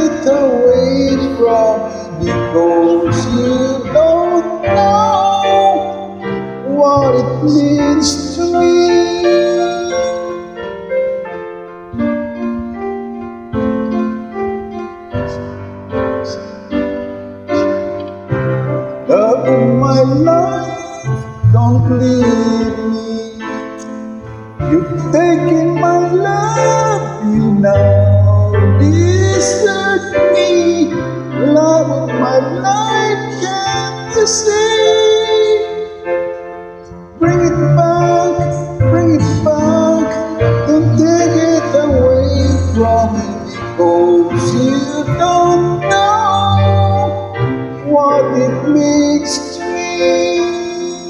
it away from me because you don't know what it means to me. Love of my life, don't leave me. You've taken my love, you now desert me. Love of my life, can't you see? Bring it back, don't take it away from me because you don't know what it means to me.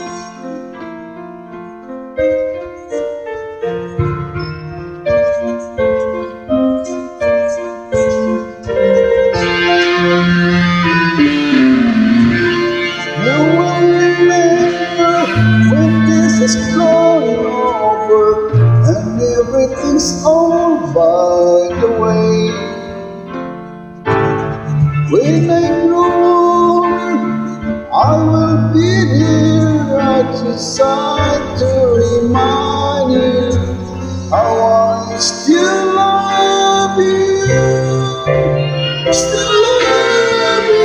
You will remember when this is blowing over and everything's all by the way. When I'm older, I will be here at your side to remind you how I still love you, still love you.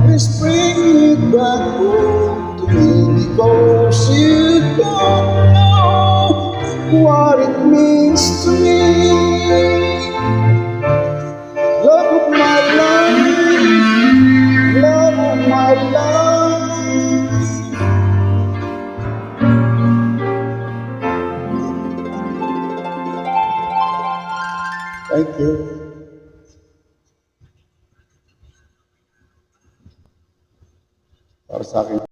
Just bring it back home to me because you don't know what it means to me. Love of my life, love of my life. Thank you. Para sa akin.